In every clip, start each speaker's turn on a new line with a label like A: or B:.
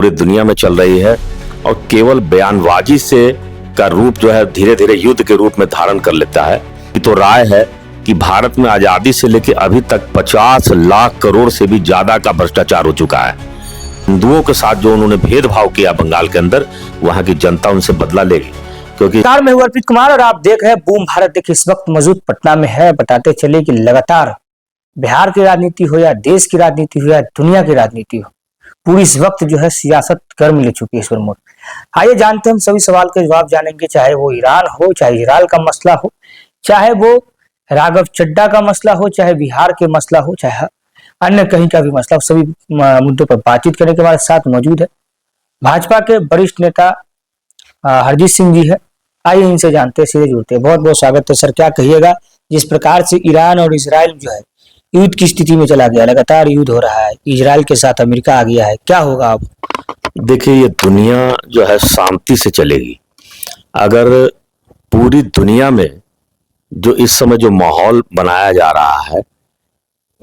A: पूरी दुनिया में चल रही है और केवल बयानबाजी से का रूप जो है धीरे धीरे युद्ध के रूप में धारण कर लेता है। तो राय है कि भारत में आजादी से लेकर अभी तक 50 लाख करोड़ से भी ज्यादा का भ्रष्टाचार हो चुका है। हिंदुओं के साथ जो उन्होंने भेदभाव किया बंगाल के अंदर, वहां की जनता उनसे बदला लेगी। क्योंकि
B: मैं हूं अर्पित कुमार और आप देख रहे हैं बूम भारत। देखिए इस वक्त मौजूद पटना में है। बताते चले कि लगातार बिहार की राजनीति हो या देश की राजनीति हो या दुनिया की राजनीति हो, पूरी इस वक्त जो है सियासत गर्म ले चुकी है ईश्वर मोड़। आइए जानते हैं, हम सभी सवाल के जवाब जानेंगे, चाहे वो ईरान हो, चाहे इजराइल का मसला हो, चाहे वो राघव चड्ढा का मसला हो, चाहे बिहार के मसला हो, चाहे अन्य कहीं का भी मसला हो। सभी मुद्दों पर बातचीत करने के हमारे साथ मौजूद है भाजपा के वरिष्ठ नेता हरजीत सिंह जी है। आइए इनसे जानते हैं, सीधे जुड़ते हैं। बहुत बहुत स्वागत है सर। क्या कहिएगा, जिस प्रकार से ईरान और इजराइल जो है युद्ध की स्थिति में चला गया, लगातार युद्ध हो रहा है, इजराइल के साथ अमेरिका आ गया है, क्या होगा अब?
A: देखिए, ये दुनिया जो है शांति से चलेगी अगर पूरी दुनिया में जो इस समय जो माहौल बनाया जा रहा है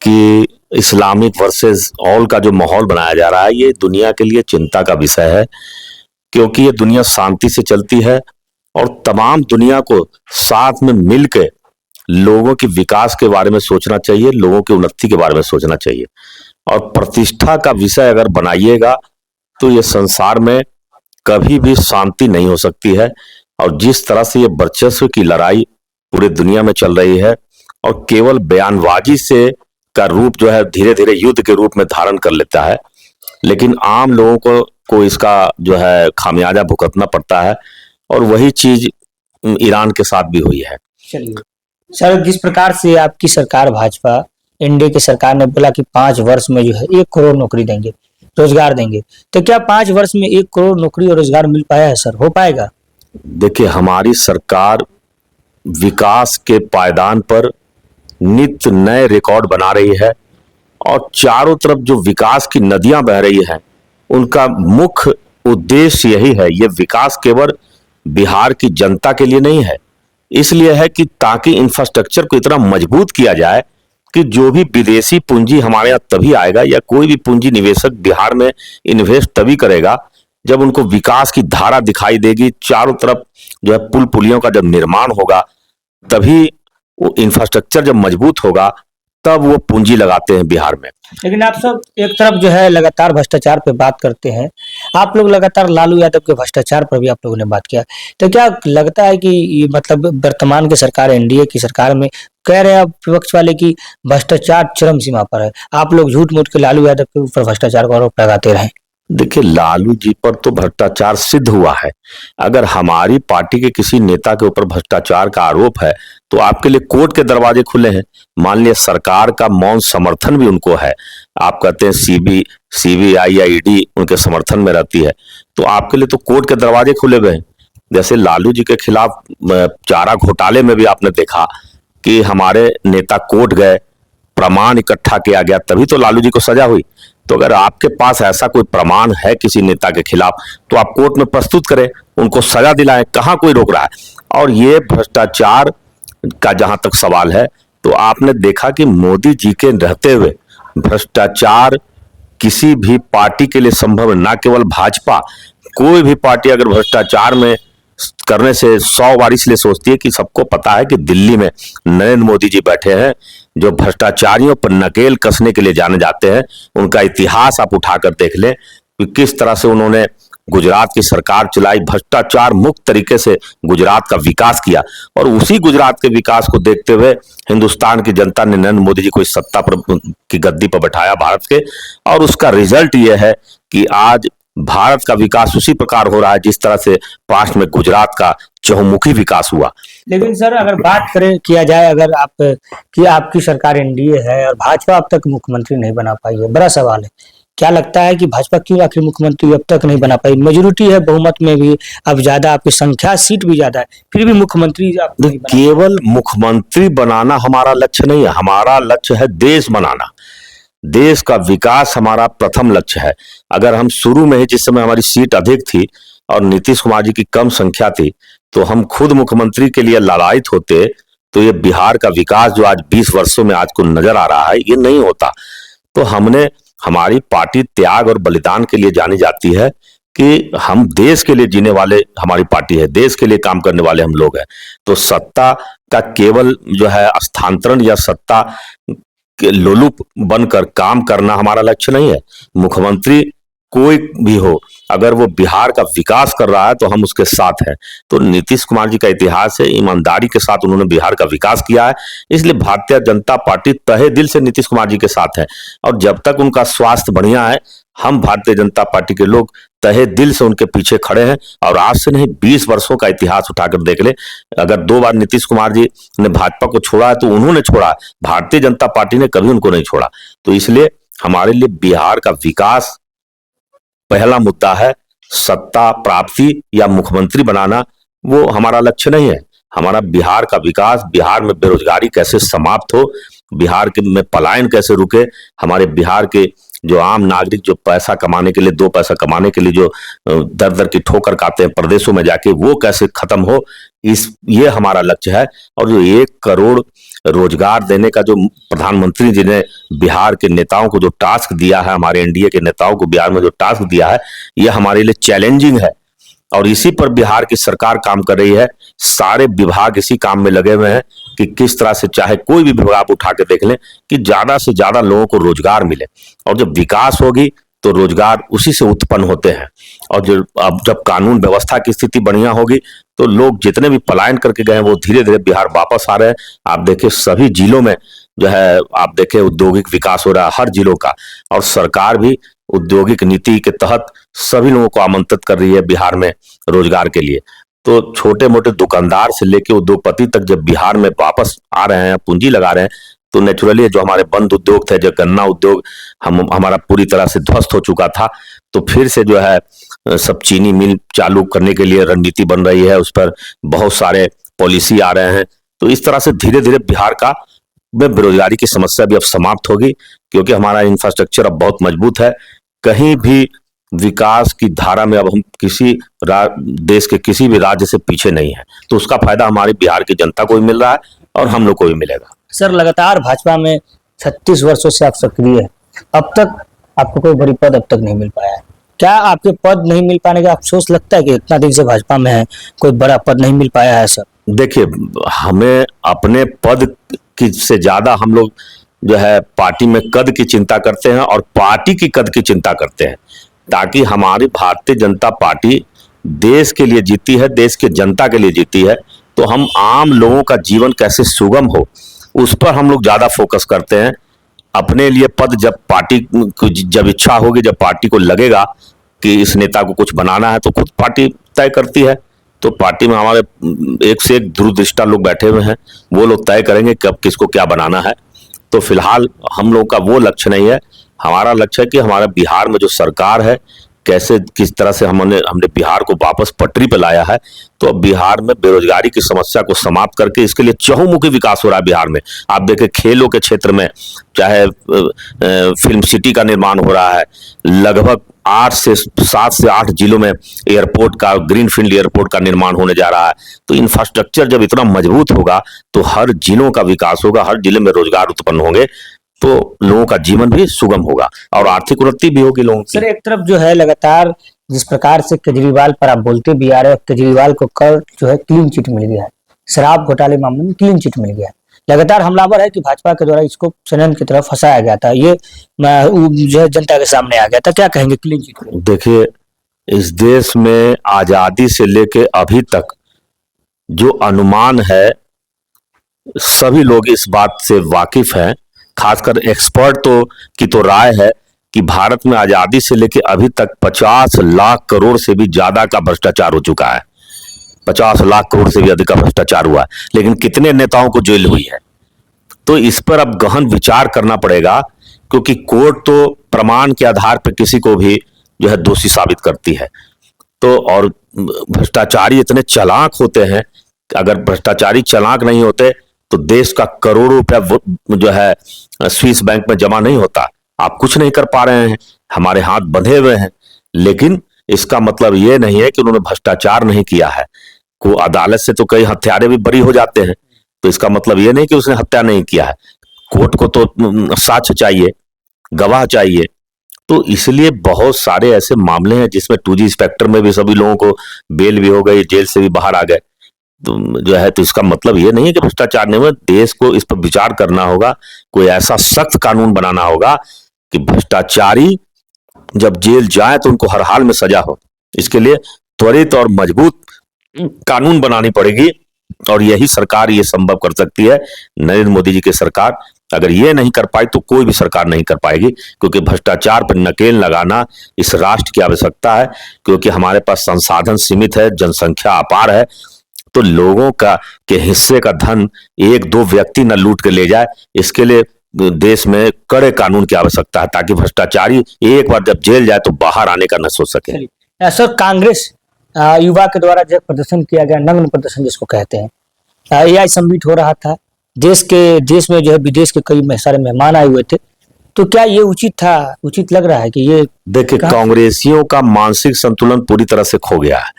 A: कि इस्लामिक वर्सेस ऑल का जो माहौल बनाया जा रहा है, ये दुनिया के लिए चिंता का विषय है। क्योंकि ये दुनिया शांति से चलती है और तमाम दुनिया को साथ में मिलकर लोगों के विकास के बारे में सोचना चाहिए, लोगों की उन्नति के बारे में सोचना चाहिए। और प्रतिष्ठा का विषय अगर बनाइएगा तो ये संसार में कभी भी शांति नहीं हो सकती है। और जिस तरह से ये वर्चस्व की लड़ाई पूरी दुनिया में चल रही है और केवल बयानबाजी से का रूप जो है धीरे धीरे युद्ध के रूप में धारण कर लेता है, लेकिन आम लोगों को इसका जो है खामियाजा भुगतना पड़ता है। और वही चीज ईरान के साथ भी हुई है।
B: चलिए सर, जिस प्रकार से आपकी सरकार भाजपा एनडीए की सरकार ने बोला कि 5 वर्ष में जो है 1 करोड़ नौकरी देंगे, रोजगार देंगे, तो क्या 5 वर्ष में 1 करोड़ नौकरी और रोजगार मिल पाया है सर? हो पाएगा?
A: देखिए, हमारी सरकार विकास के पायदान पर नित्य नए रिकॉर्ड बना रही है और चारों तरफ जो विकास की नदियां बह रही हैं, उनका मुख्य उद्देश्य यही है। ये विकास केवल बिहार की जनता के लिए नहीं है, इसलिए है कि ताकि इंफ्रास्ट्रक्चर को इतना मजबूत किया जाए कि जो भी विदेशी पूंजी हमारे यहाँ तभी आएगा या कोई भी पूंजी निवेशक बिहार में इन्वेस्ट तभी करेगा जब उनको विकास की धारा दिखाई देगी। चारों तरफ जो है पुल पुलियों का जब निर्माण होगा, तभी वो इंफ्रास्ट्रक्चर जब मजबूत होगा तब वो पूंजी लगाते हैं बिहार में।
B: लेकिन आप सब एक तरफ जो है लगातार भ्रष्टाचार पे बात करते हैं, आप लोग लगातार लालू यादव के भ्रष्टाचार पर भी आप लोगों ने बात किया, तो क्या लगता है कि मतलब वर्तमान की सरकार एनडीए की सरकार में कह रहे हैं आप विपक्ष वाले की भ्रष्टाचार चरम सीमा पर है, आप लोग झूठ मूठ के लालू यादव के ऊपर भ्रष्टाचार का आरोप लगाते रहे?
A: देखिए, लालू जी पर तो भ्रष्टाचार सिद्ध हुआ है। अगर हमारी पार्टी के किसी नेता के ऊपर भ्रष्टाचार का आरोप है तो आपके लिए कोर्ट के दरवाजे खुले हैं। मान लिया सरकार का मौन समर्थन भी उनको है, आप कहते हैं सीबीआई या ईडी उनके समर्थन में रहती है, तो आपके लिए तो कोर्ट के दरवाजे खुले हुए हैं। जैसे लालू जी के खिलाफ चारा घोटाले में भी आपने देखा कि हमारे नेता कोर्ट गए, प्रमाण इकट्ठा किया गया, तभी तो लालू जी को सजा हुई। तो अगर आपके पास ऐसा कोई प्रमाण है किसी नेता के खिलाफ तो आप कोर्ट में प्रस्तुत करें, उनको सजा दिलाएं, कहां कोई रोक रहा है। और ये भ्रष्टाचार का जहां तक सवाल है, तो आपने देखा कि मोदी जी के रहते हुए भ्रष्टाचार किसी भी पार्टी के लिए संभव है। ना केवल भाजपा, कोई भी पार्टी अगर भ्रष्टाचार में करने से 100 बार इसलिए सोचती है कि सबको पता है कि दिल्ली में नरेंद्र मोदी जी बैठे हैं जो भ्रष्टाचारियों पर नकेल कसने के लिए जाने जाते हैं। उनका इतिहास आप उठाकर देख लें कि किस तरह से उन्होंने गुजरात की सरकार चलाई, भ्रष्टाचार मुक्त तरीके से गुजरात का विकास किया। और उसी गुजरात के विकास को देखते हुए हिंदुस्तान की जनता ने नरेंद्र मोदी जी को इस सत्ता पर की गद्दी पर बैठाया भारत के, और उसका रिजल्ट यह है कि आज भारत का विकास उसी प्रकार हो रहा है जिस तरह से पास्ट में गुजरात का चहुमुखी विकास हुआ।
B: लेकिन सर अगर बात करें किया जाए, अगर आप कि आपकी सरकार एनडीए है और भाजपा अब तक मुख्यमंत्री नहीं बना पाई है, बड़ा सवाल है। क्या लगता है कि भाजपा क्यों आखिर मुख्यमंत्री अब तक नहीं बना पाई? मेजोरिटी है, बहुमत में भी अब ज्यादा, आपकी संख्या सीट भी ज्यादा है, फिर भी मुख्यमंत्री आप नहीं बना?
A: केवल मुख्यमंत्री बनाना हमारा लक्ष्य नहीं है, हमारा लक्ष्य है देश बनाना। देश का विकास हमारा प्रथम लक्ष्य है। अगर हम शुरू में ही, जिस समय हमारी सीट अधिक थी और नीतीश कुमार जी की कम संख्या थी, तो हम खुद मुख्यमंत्री के लिए लालायित होते, तो ये बिहार का विकास जो आज 20 वर्षों में आज को नजर आ रहा है, ये नहीं होता। तो हमने हमारी पार्टी त्याग और बलिदान के लिए जानी जाती है कि हम देश के लिए जीने वाले हमारी पार्टी है, देश के लिए काम करने वाले हम लोग हैं। तो सत्ता का केवल जो है स्थानांतरण या सत्ता के लोलुप बनकर काम करना हमारा लक्ष्य नहीं है। मुख्यमंत्री कोई भी हो, अगर वो बिहार का विकास कर रहा है तो हम उसके साथ हैं। तो नीतीश कुमार जी का इतिहास है, ईमानदारी के साथ उन्होंने बिहार का विकास किया है, इसलिए भारतीय जनता पार्टी तहे दिल से नीतीश कुमार जी के साथ है। और जब तक उनका स्वास्थ्य बढ़िया है, हम भारतीय जनता पार्टी के लोग तहे दिल से उनके पीछे खड़े हैं। और आज से नहीं, 20 वर्षों का इतिहास उठाकर देख ले, अगर 2 बार नीतीश कुमार जी ने भाजपा को छोड़ा है तो उन्होंने छोड़ा, भारतीय जनता पार्टी ने कभी उनको नहीं छोड़ा। तो इसलिए हमारे लिए बिहार का विकास पहला मुद्दा है। सत्ता प्राप्ति या मुख्यमंत्री बनाना वो हमारा लक्ष्य नहीं है। हमारा बिहार का विकास, बिहार में बेरोजगारी कैसे समाप्त हो, बिहार के में पलायन कैसे रुके, हमारे बिहार के जो आम नागरिक जो पैसा कमाने के लिए, 2 पैसा कमाने के लिए जो दर दर की ठोकर खाते हैं प्रदेशों में जाके, वो कैसे खत्म हो, ये हमारा लक्ष्य है। और जो 1 करोड़ रोजगार देने का जो प्रधानमंत्री जी ने बिहार के नेताओं को जो टास्क दिया है, हमारे एनडीए के नेताओं को बिहार में जो टास्क दिया है, ये हमारे लिए चैलेंजिंग है। और इसी पर बिहार की सरकार काम कर रही है। सारे विभाग इसी काम में लगे हुए हैं कि किस तरह से, चाहे कोई भी विभाग आप उठा के देख लें, कि ज्यादा से ज्यादा लोगों को रोजगार मिले। और जब विकास होगी तो रोजगार उसी से उत्पन्न होते हैं। और अब जब कानून व्यवस्था की स्थिति बढ़िया होगी तो लोग जितने भी पलायन करके गए हैं वो धीरे धीरे बिहार वापस आ रहे हैं। आप देखिए सभी जिलों में जो है, आप देखिए औद्योगिक विकास हो रहा है हर जिलों का। और सरकार भी औद्योगिक नीति के तहत सभी लोगों को आमंत्रित कर रही है बिहार में रोजगार के लिए। तो छोटे मोटे दुकानदार से लेके उद्योगपति तक जब बिहार में वापस आ रहे हैं, पूंजी लगा रहे हैं, तो नेचुरली जो हमारे बंद उद्योग थे, जो गन्ना उद्योग हमारा पूरी तरह से ध्वस्त हो चुका था, तो फिर से जो है सब चीनी मिल चालू करने के लिए रणनीति बन रही है, उस पर बहुत सारे पॉलिसी आ रहे हैं। तो इस तरह से धीरे धीरे बिहार का में बेरोजगारी की समस्या भी अब समाप्त होगी, क्योंकि हमारा इंफ्रास्ट्रक्चर अब बहुत मजबूत है। कहीं भी विकास की धारा में अब हम किसी देश के किसी भी राज्य से पीछे नहीं है। तो उसका फायदा हमारी बिहार की जनता को भी मिल रहा है और हम लोग को भी मिलेगा।
B: सर, लगातार भाजपा में 36 वर्षों से आप सक्रिय है, अब तक आपको कोई बड़ी पद अब तक नहीं मिल पाया है। क्या आपके पद नहीं मिल पाने का अफसोस लगता है कि इतना दिन से भाजपा में है, कोई बड़ा पद नहीं मिल पाया है? सर
A: देखिए, हमें अपने पद की से ज्यादा हम लोग जो है पार्टी में कद की चिंता करते हैं और पार्टी की कद की चिंता करते हैं, ताकि हमारी भारतीय जनता पार्टी देश के लिए जीती है, देश के जनता के लिए जीती है। तो हम आम लोगों का जीवन कैसे सुगम हो, उस पर हम लोग ज्यादा फोकस करते हैं। अपने लिए पद जब पार्टी को जब इच्छा होगी, जब पार्टी को लगेगा कि इस नेता को कुछ बनाना है, तो खुद पार्टी तय करती है। तो पार्टी में हमारे एक से एक दूरदृष्टा लोग बैठे हुए हैं, वो लोग तय करेंगे कब किसको क्या बनाना है। तो फिलहाल हम लोग का वो लक्ष्य नहीं है। हमारा लक्ष्य है कि हमारा बिहार में जो सरकार है, कैसे किस तरह से हमने बिहार को वापस पटरी पर लाया है। तो अब बिहार में बेरोजगारी की समस्या को समाप्त करके इसके लिए चहुमुखी विकास हो रहा है बिहार में। आप देखें खेलों के क्षेत्र में, चाहे फिल्म सिटी का निर्माण हो रहा है, लगभग 7 से 8 जिलों में एयरपोर्ट का, ग्रीनफील्ड एयरपोर्ट का निर्माण होने जा रहा है। तो इंफ्रास्ट्रक्चर जब इतना मजबूत होगा तो हर जिलों का विकास होगा, हर जिले में रोजगार उत्पन्न होंगे, तो लोगों का जीवन भी सुगम होगा और आर्थिक उन्नति भी होगी लोगों की।
B: सर, एक तरफ जो है लगातार जिस प्रकार से केजरीवाल पर आप बोलते भी आ रहे हो, केजरीवाल को कल जो है क्लीन चिट मिल गया है, शराब घोटाले मामले में क्लीन चिट मिल गया है। लगातार हमलावर है कि भाजपा के द्वारा इसको षड्यंत्र की तरफ फंसाया गया था, ये जो है जनता के सामने आ गया था। क्या कहेंगे क्लीन चिट को?
A: देखिए, इस देश में आजादी से लेके अभी तक जो अनुमान है, सभी लोग इस बात से वाकिफ हैं, खासकर एक्सपर्ट की तो राय है कि भारत में आजादी से लेके अभी तक 50 लाख करोड़ से भी ज्यादा का भ्रष्टाचार हो चुका है। 50 लाख करोड़ से भी अधिक का भ्रष्टाचार हुआ है, लेकिन कितने नेताओं को जेल हुई है। तो इस पर अब गहन विचार करना पड़ेगा, क्योंकि कोर्ट तो प्रमाण के आधार पर किसी को भी जो है दोषी साबित करती है। तो और भ्रष्टाचारी इतने चालाक होते हैं, अगर भ्रष्टाचारी चालाक नहीं होते तो देश का करोड़ों रुपया जो है स्विस बैंक में जमा नहीं होता। आप कुछ नहीं कर पा रहे हैं, हमारे हाथ बंधे हुए हैं, लेकिन इसका मतलब ये नहीं है कि उन्होंने भ्रष्टाचार नहीं किया है। को अदालत से तो कई हत्यारे भी बरी हो जाते हैं, तो इसका मतलब ये नहीं कि उसने हत्या नहीं किया है। कोर्ट को तो साक्ष्य चाहिए, गवाह चाहिए, तो इसलिए बहुत सारे ऐसे मामले हैं जिसमें 2G स्पेक्ट्रम में भी सभी लोगों को बेल भी हो गई, जेल से भी बाहर आ गए। तो जो है, तो इसका मतलब ये नहीं है कि भ्रष्टाचार नहीं हुआ। देश को इस पर विचार करना होगा, कोई ऐसा सख्त कानून बनाना होगा कि भ्रष्टाचारी जब जेल जाए तो उनको हर हाल में सजा हो। इसके लिए त्वरित और मजबूत कानून बनानी पड़ेगी और यही सरकार ये संभव कर सकती है। नरेंद्र मोदी जी की सरकार अगर ये नहीं कर पाई तो कोई भी सरकार नहीं कर पाएगी, क्योंकि भ्रष्टाचार पर नकेल लगाना इस राष्ट्र की आवश्यकता है। क्योंकि हमारे पास संसाधन सीमित है, जनसंख्या अपार है, तो लोगों का के हिस्से का धन एक दो व्यक्ति न लूट के ले जाए। इसके लिए देश में कड़े कानून की आवश्यकता है, ताकि भ्रष्टाचारी एक बार जब जेल जाए तो बाहर आने का न सोच सके।
B: सर, कांग्रेस युवा के द्वारा जो प्रदर्शन किया गया, नग्न प्रदर्शन जिसको कहते हैं, AI समिट हो रहा था, देश में जो है विदेश के कई सारे मेहमान आए हुए थे, तो क्या ये उचित था? उचित लग रहा है कि ये?
A: देखिए, कांग्रेसियों का मानसिक संतुलन पूरी तरह से खो गया है।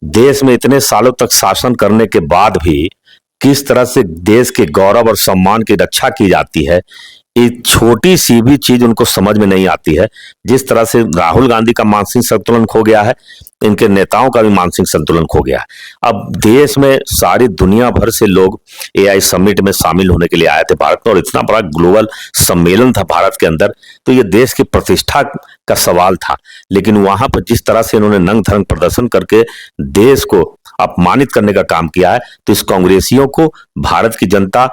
A: देश में इतने सालों तक शासन करने के बाद भी किस तरह से देश के गौरव और सम्मान की रक्षा की जाती है, ये छोटी सी भी चीज उनको समझ में नहीं आती है। जिस तरह से राहुल गांधी का मानसिक संतुलन खो गया है, इनके नेताओं का भी मानसिक संतुलन खो गया है। अब देश में सारी दुनिया भर से लोग AI समिट में शामिल होने के लिए आए थे भारत में, और इतना बड़ा ग्लोबल सम्मेलन था भारत के अंदर, तो ये देश की प्रतिष्ठा का सवाल था। लेकिन वहां पर जिस तरह से इन्होंने नंग धरंग प्रदर्शन करके देश को अपमानित करने का काम किया है, तो इस कांग्रेसियों को भारत की जनता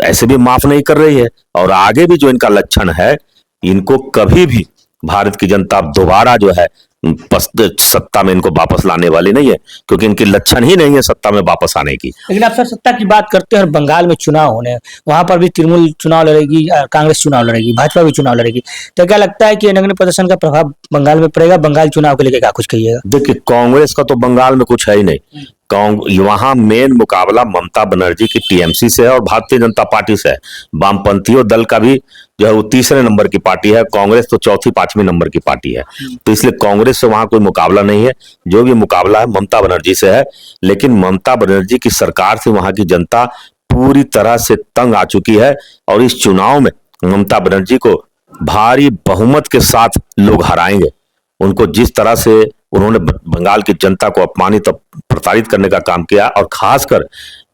A: ऐसे भी माफ नहीं कर रही है। और आगे भी जो इनका लक्षण है, इनको कभी भी भारत की जनता दोबारा जो है सत्ता में इनको वापस लाने वाली नहीं है, क्योंकि इनके लक्षण ही नहीं है सत्ता में वापस आने की।
B: लेकिन आप सर सत्ता की बात करते हैं और बंगाल में चुनाव होने, वहां पर भी तृणमूल चुनाव लड़ेगी, कांग्रेस चुनाव लड़ेगी, भाजपा भी चुनाव लड़ेगी, तो क्या लगता है कि नग्न प्रदर्शन का प्रभाव बंगाल में पड़ेगा? बंगाल चुनाव के लिए क्या कुछ कहिएगा?
A: देखिए, कांग्रेस का तो बंगाल में कुछ है ही नहीं। वहां मेन मुकाबला ममता बनर्जी की TMC से है और भारतीय जनता पार्टी से है। वामपंथियों दल का भी जो है वो तीसरे नंबर की पार्टी है, कांग्रेस तो चौथी पांचवी नंबर की पार्टी है। तो इसलिए कांग्रेस से वहां कोई मुकाबला नहीं है। जो भी मुकाबला है ममता बनर्जी से है। लेकिन ममता बनर्जी की सरकार से वहां की जनता पूरी तरह से तंग आ चुकी है, और इस चुनाव में ममता बनर्जी को भारी बहुमत के साथ लोग हराएंगे। उनको जिस तरह से उन्होंने बंगाल की जनता को अपमानित और प्रताड़ित करने का काम किया, और खासकर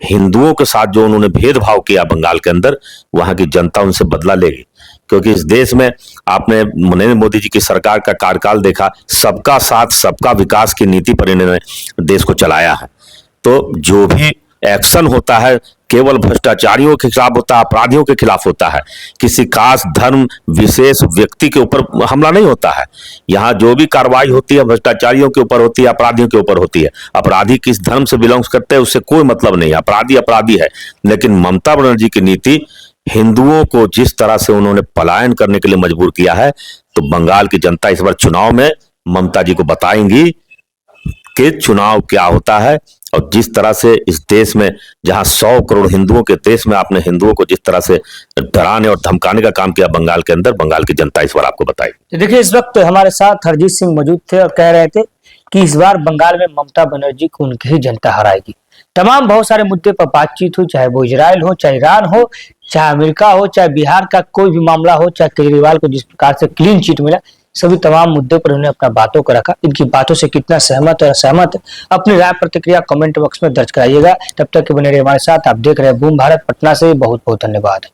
A: हिंदुओं के साथ जो उन्होंने भेदभाव किया बंगाल के अंदर, वहां की जनता उनसे बदला लेगी। क्योंकि इस देश में आपने नरेंद्र मोदी जी की सरकार का कार्यकाल देखा, सबका साथ सबका विकास की नीति पर इन्होंने देश को चलाया है। तो जो भी एक्शन होता है केवल भ्रष्टाचारियों के खिलाफ होता है, अपराधियों के खिलाफ होता है। किसी खास धर्म विशेष व्यक्ति के ऊपर हमला नहीं होता है। यहाँ जो भी कार्रवाई होती है भ्रष्टाचारियों के ऊपर होती है, अपराधियों के ऊपर होती है। अपराधी किस धर्म से बिलोंग्स करते हैं उससे कोई मतलब नहीं है, अपराधी अपराधी है। लेकिन ममता बनर्जी की नीति हिंदुओं को जिस तरह से उन्होंने पलायन करने के लिए मजबूर किया है, तो बंगाल की जनता इस बार चुनाव में ममता जी को बताएंगी कि चुनाव क्या होता है। और जिस तरह से इस देश में जहां 100 करोड़ हिंदुओं के देश में आपने हिंदुओं को जिस तरह से डराने और धमकाने का काम किया बंगाल के अंदर, बंगाल की जनता इस बार आपको बताएगी।
B: देखिए, इस वक्त हमारे साथ हरजीत सिंह मौजूद थे और कह रहे थे कि इस बार बंगाल में ममता बनर्जी को उनकी ही जनता हराएगी। तमाम बहुत सारे मुद्दे पर बातचीत हुई, चाहे वो इजराइल हो, चाहे ईरान हो, चाहे अमेरिका हो, चाहे बिहार का कोई भी मामला हो, चाहे केजरीवाल को जिस प्रकार से क्लीन चिट मिला, सभी तमाम मुद्दों पर उन्होंने अपना बातों को रखा। इनकी बातों से कितना सहमत और असहमत है, अपनी राय प्रतिक्रिया कमेंट बॉक्स में दर्ज कराइएगा। तब तक के बने रहिए हमारे साथ। आप देख रहे हैं बूम भारत पटना से। बहुत बहुत धन्यवाद।